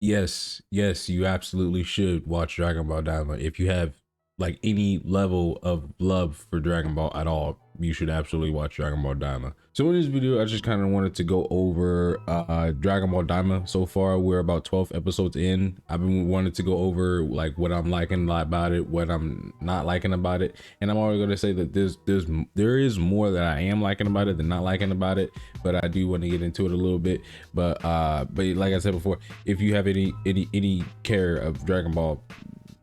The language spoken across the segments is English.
Yes, you absolutely should watch Dragon Ball Daima. If you have like any level of love for Dragon Ball at all, you should absolutely watch Dragon Ball Daima. So in this video, I just kind of wanted to go over Dragon Ball Daima. So far, we're about 12 episodes in. I've been wanting to go over like what I'm liking about it, what I'm not liking about it, and I'm already gonna say that there is more that I am liking about it than not liking about it. But I do want to get into it a little bit. But like I said before, if you have any care of Dragon Ball,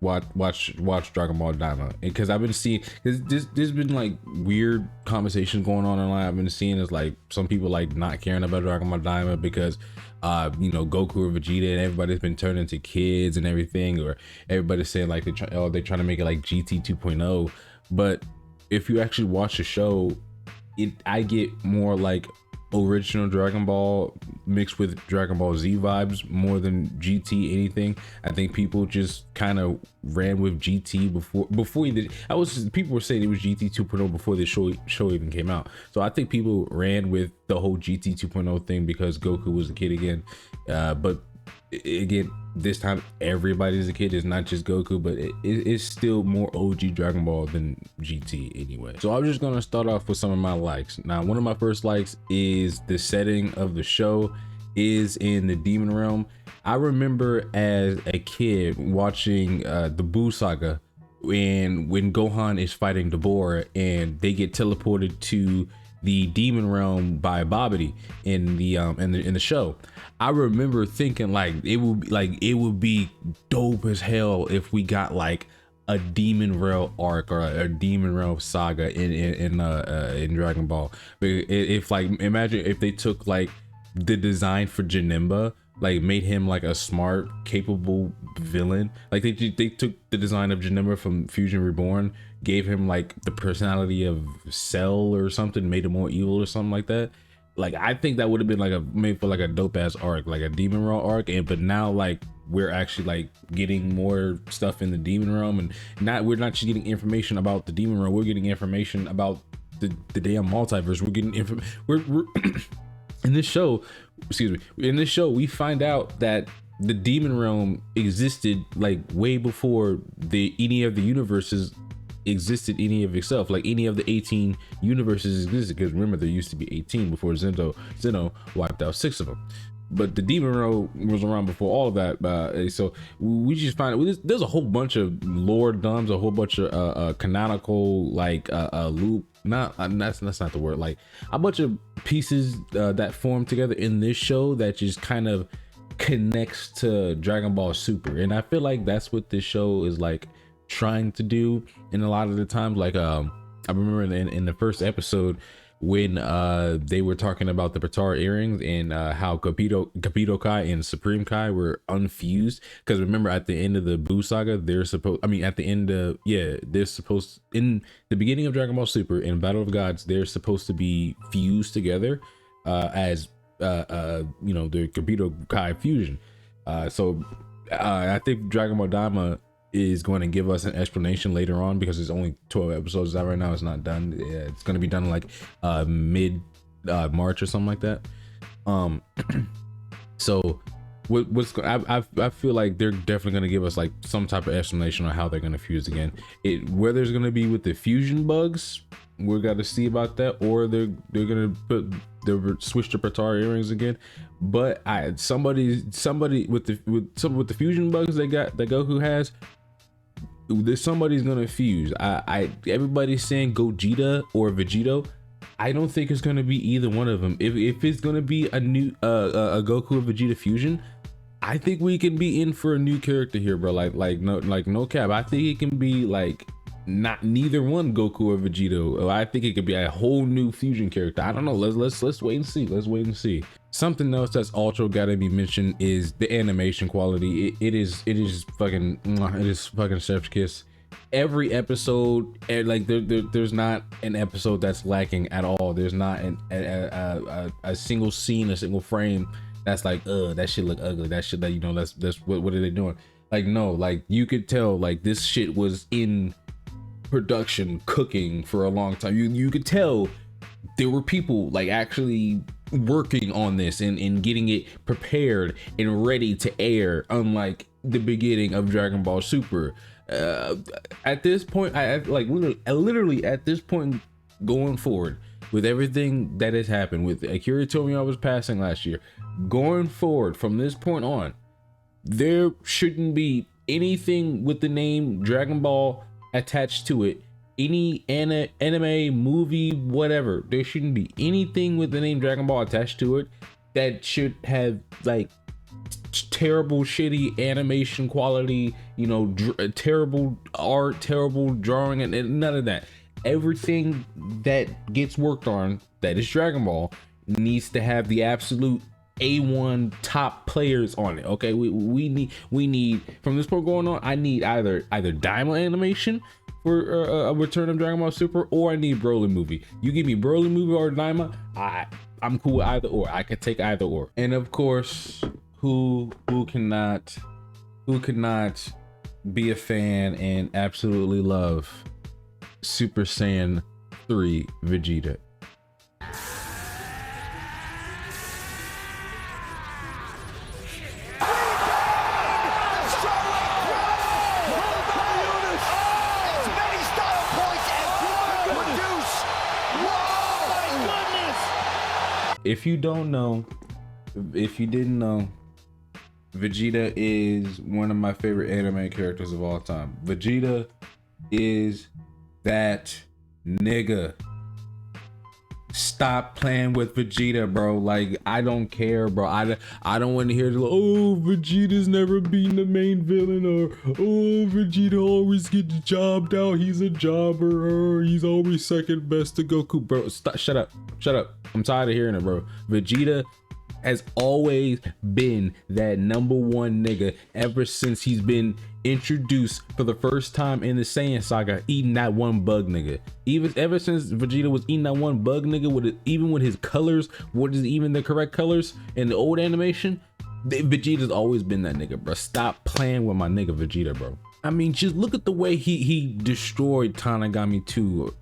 watch Dragon Ball Daima, because I've been seeing there's been like weird conversations going on online. I've been seeing is like some people like not caring about Dragon Ball Daima because Goku or Vegeta and everybody's been turned into kids and everything, or everybody's saying like they're trying to make it like GT 2.0. But if you actually watch the show, I get more like original Dragon Ball mixed with Dragon Ball Z vibes more than GT anything. I think people just kind of ran with GT before he did. People were saying it was GT 2.0 before the show even came out. So I think people ran with the whole GT 2.0 thing because Goku was a kid again. But again, this time everybody's a kid. It's not just Goku, but it's still more OG Dragon Ball than GT anyway. So I'm just gonna start off with some of my likes. Now, one of my first likes is the setting of the show is in the Demon Realm. I remember as a kid watching the Buu saga when Gohan is fighting Dabura and they get teleported to the Demon Realm by Babidi in the show. I remember thinking like it would be dope as hell if we got like a Demon Realm arc or a Demon Realm saga in Dragon Ball. If like, imagine if they took like the design for Janemba, like made him like a smart, capable villain. Like they took the design of Janemba from Fusion Reborn, gave him like the personality of Cell or something, made him more evil or something like that. Like I think that would have been like made for like a dope ass arc, like a Demon Realm arc. But now like we're actually like getting more stuff in the Demon Realm, and we're not just getting information about the Demon Realm, we're getting information about the damn multiverse. We're getting we're in this show, we find out that the Demon Realm existed like way before any of the universes existed any of itself, like any of the 18 universes existed, because remember there used to be 18 before Zeno wiped out 6 of them. But the Demon Realm was around before all of that, so we just find there's a whole bunch of lore dumps, a whole bunch of canonical like loop, that's not the word, like a bunch of pieces that form together in this show that just kind of connects to Dragon Ball Super. And I feel like that's what this show is like trying to do. And a lot of the times, like I remember in the first episode when they were talking about the Patara earrings and how Capito Kai and Supreme Kai were unfused, because remember at the end of the Buu saga they're supposed in the beginning of Dragon Ball Super in Battle of Gods they're supposed to be fused together as the Capito Kai fusion. I think Dragon Ball Daima is going to give us an explanation later on, because there's only 12 episodes out right now. It's not done. Yeah, it's going to be done like mid March or something like that. So I feel like they're definitely going to give us like some type of explanation on how they're going to fuse again. Whether it's going to be with the fusion bugs, we're got to see about that, or they're going to switch to Patara earrings again. But somebody with the fusion bugs that Goku has, somebody's gonna fuse. Everybody's saying Gogeta or Vegeta. I don't think it's gonna be either one of them. If it's gonna be a new a Goku or Vegeta fusion, I think we can be in for a new character here, bro. No cap. I think it can be like not neither one Goku or Vegeta. I think it could be a whole new fusion character. I don't know. Let's wait and see. Let's wait and see. Something else that's also gotta be mentioned is the animation quality. It is fucking chef's kiss. Every episode, like there's not an episode that's lacking at all. There's not a single scene, a single frame that's like that shit look ugly. That shit that's what are they doing? Like no, like you could tell like this shit was in production cooking for a long time. You could tell there were people like actually working on this and getting it prepared and ready to air, unlike the beginning of Dragon Ball Super. At this point, I like literally at this point going forward, with everything that has happened, with Akira Toriyama's passing last year, going forward from this point on, there shouldn't be anything with the name Dragon Ball attached to it. Any anime, movie, whatever, there shouldn't be anything with the name Dragon Ball attached to it that should have like terrible shitty animation quality, you know, terrible art, terrible drawing, and none of that. Everything that gets worked on that is Dragon Ball needs to have the absolute A1 top players on it. Okay, we need from this point going on, I need either Daima animation for a return of Dragon Ball Super, or I need Broly movie. You give me Broly movie or Daima, I'm cool with either or. I could take either or. And of course, who cannot be a fan and absolutely love Super Saiyan 3 Vegeta? If you don't know, if you didn't know, Vegeta is one of my favorite anime characters of all time. Vegeta is that nigga. Stop playing with Vegeta, bro. Like, I don't care, bro. I don't want to hear the, oh, Vegeta's never been the main villain, or oh, Vegeta always gets jobbed out. He's a jobber, or he's always second best to Goku, bro. Stop, shut up. I'm tired of hearing it, bro. Vegeta has always been that #1 nigga ever since he's been introduced for the first time in the Saiyan saga, eating that one bug nigga. Ever since Vegeta was eating that one bug nigga, even with his colors, what is even the correct colors in the old animation, Vegeta's always been that nigga, bro. Stop playing with my nigga Vegeta, bro. I mean, just look at the way he destroyed Tanagami 2.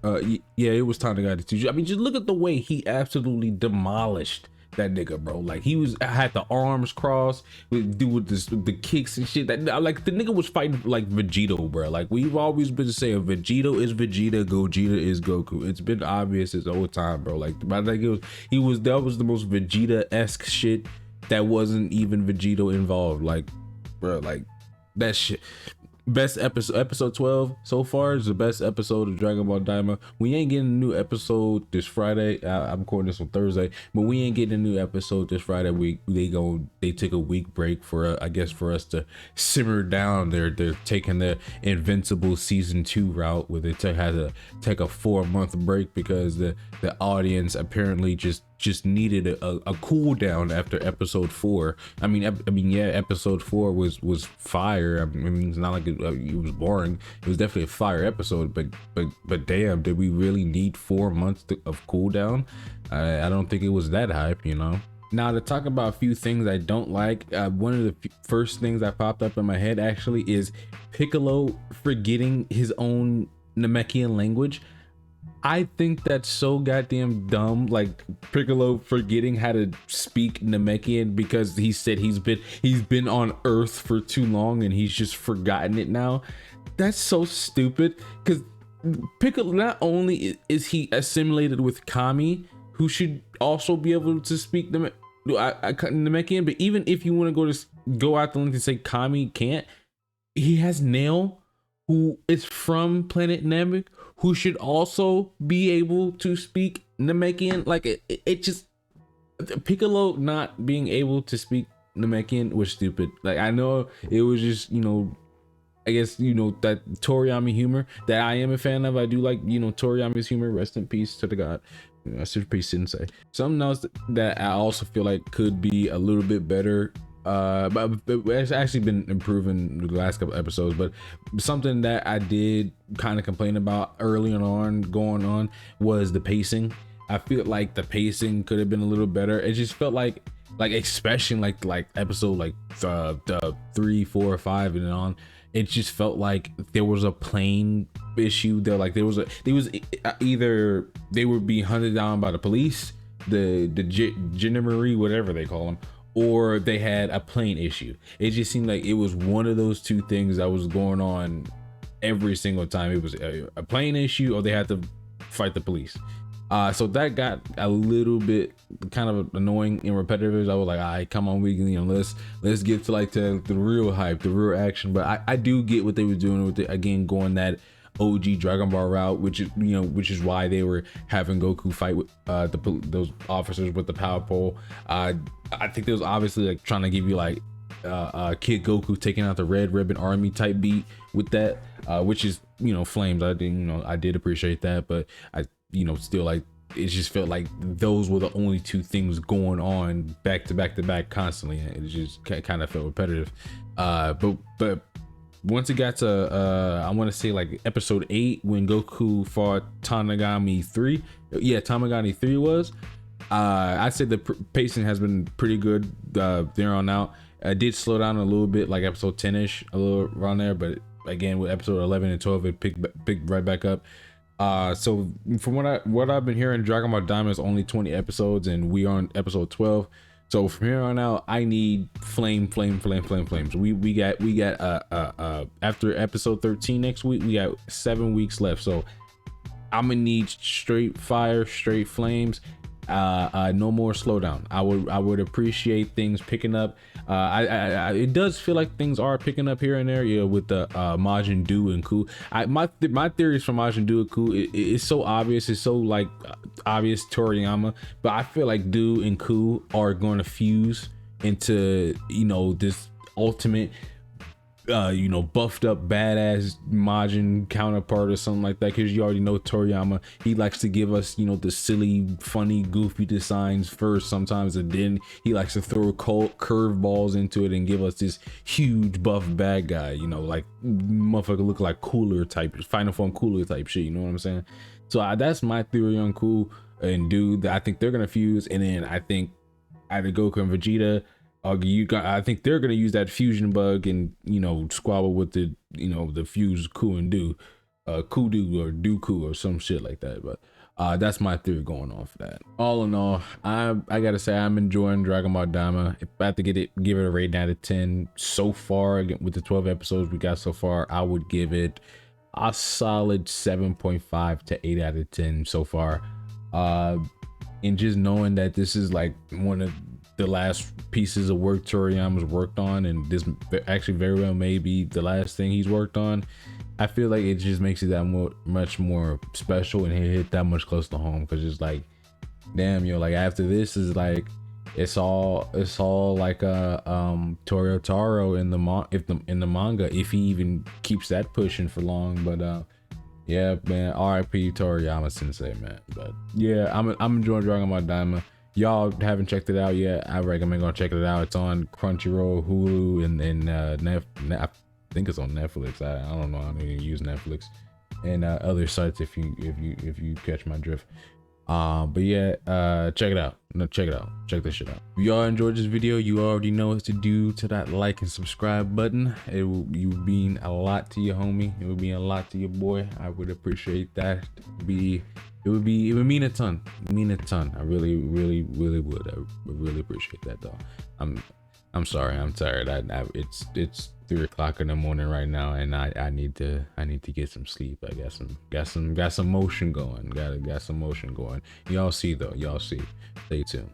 Yeah, it was Tanagami 2. I mean, just look at the way he absolutely demolished that nigga, bro. Like, had the arms crossed, with the kicks and shit. That, like, the nigga was fighting like Vegito, bro. Like, we've always been saying Vegito is Vegeta, Gogeta is Goku. It's been obvious this whole time, bro. Like, but like that was the most Vegeta-esque shit that wasn't even Vegito involved. Like, bro, like that shit. Best episode 12 so far is the best episode of Dragon Ball Daima. We ain't getting a new episode this Friday. I'm recording this on Thursday, but we ain't getting a new episode this Friday. They took a week break for I guess for us to simmer down. They're taking the Invincible season 2 route, where they had to take a 4-month break because the audience apparently just needed a cool down after episode 4. I mean, yeah, episode 4 was fire. I mean, it's not like it was boring. It was definitely a fire episode, but damn, did we really need 4 months of cool down? I don't think it was that hype, you know. Now, to talk about a few things I don't like, one of the first things that popped up in my head actually is Piccolo forgetting his own Namekian language. I think that's so goddamn dumb. Like, Piccolo forgetting how to speak Namekian because he said he's been on Earth for too long and he's just forgotten it now. That's so stupid, because Piccolo, not only is he assimilated with Kami, who should also be able to speak Namekian, but even if you want to go out the length and say Kami can't, he has Nail, who is from planet Namek, who should also be able to speak Namekian. Like, it just, Piccolo not being able to speak Namekian was stupid. Like, I know it was just, you know, I guess, you know, that Toriyama humor that I am a fan of. I do like, you know, Toriyama's humor. Rest in peace to the god. Super Peace Sensei. Something else that I also feel like could be a little bit better, but it's actually been improving the last couple episodes, but something that I did kind of complain about early on going on was the pacing. I feel like the pacing could have been a little better. It just felt like especially like episode like the 3, 4, 5 and on, it just felt like there was a plane issue there. Like there was either they were being hunted down by the police, Genemarie, whatever they call them, or they had a plane issue. It just seemed like it was one of those two things that was going on every single time. It was a plane issue, or they had to fight the police. So that got a little bit kind of annoying and repetitive. I was like, all right, come on, let's get to like the real hype, the real action. But I do get what they were doing with it, again, going that OG Dragon Ball route, which is, you know, which is why they were having Goku fight with those officers with the power pole. I think they was obviously like trying to give you like Kid Goku taking out the Red Ribbon Army type beat with that, which is, you know, flames. I did appreciate that, but still, like, it just felt like those were the only two things going on back to back constantly, and it just kind of felt repetitive. But once it got to I want to say like episode 8, when Goku fought Tamagami 3, Tamagami 3 was, I'd say the pacing has been pretty good there on out. I did slow down a little bit, like episode 10ish, a little around there, but again with episode 11 and 12 it picked right back up. So from what I've been hearing, Dragon Ball Daima is only 20 episodes and we are on episode 12. So from here on out, I need flames. We got after episode 13 next week, we got 7 weeks left. So I'm gonna need straight fire, straight flames. No more slowdown. I would appreciate things picking up. It does feel like things are picking up here and there, yeah, with the Majin Buu and Ku. My theories for Majin Buu and Ku, it's so obvious. It's so like obvious Toriyama, but I feel like Buu and Ku are going to fuse into, you know, this ultimate buffed up badass Majin counterpart or something like that, because you already know Toriyama, he likes to give us, you know, the silly, funny, goofy designs first sometimes, and then he likes to throw curve balls into it and give us this huge buff bad guy, you know, like motherfucker look like Cooler type, Final Form Cooler type shit, you know what I'm saying? So that's my theory on Ku and Dude. I think they're gonna fuse, and then I think either Goku and Vegeta, I think they're gonna use that fusion bug and, you know, squabble with the, you know, the fused Ku and Do, Kudu or Dooku or some shit like that. But that's my theory going on for that. All in all, I gotta say I'm enjoying Dragon Ball Daima. If I had to give it a rating out of 10 so far, again, with the 12 episodes we got so far, I would give it a solid 7.5 to 8 out of 10 so far. And just knowing that this is like one of the last pieces of work Toriyama's worked on, and this actually very well may be the last thing he's worked on, I feel like it just makes it that much more special and hit that much close to home, because it's like, damn, yo, like after this is like it's all like a Toryotaro in the manga, if he even keeps that pushing for long. But yeah, man, RIP Toriyama sensei, man. But yeah, I'm enjoying Dragon Ball Daima. Y'all haven't checked it out yet, I recommend going check it out. It's on Crunchyroll, Hulu, and I think it's on Netflix. I don't know, I don't even use Netflix, and other sites if you catch my drift. But yeah, check it out. Check this shit out. If y'all enjoyed this video, you already know what to do to that like and subscribe button. You mean a lot to your homie. It would mean a lot to your boy. I would appreciate that. It would mean a ton. I really would. I really appreciate that, though. I'm sorry, I'm tired. It's 3 o'clock in the morning right now, and I need to get some sleep. I got some motion going. Got some motion going. Y'all see though. Stay tuned.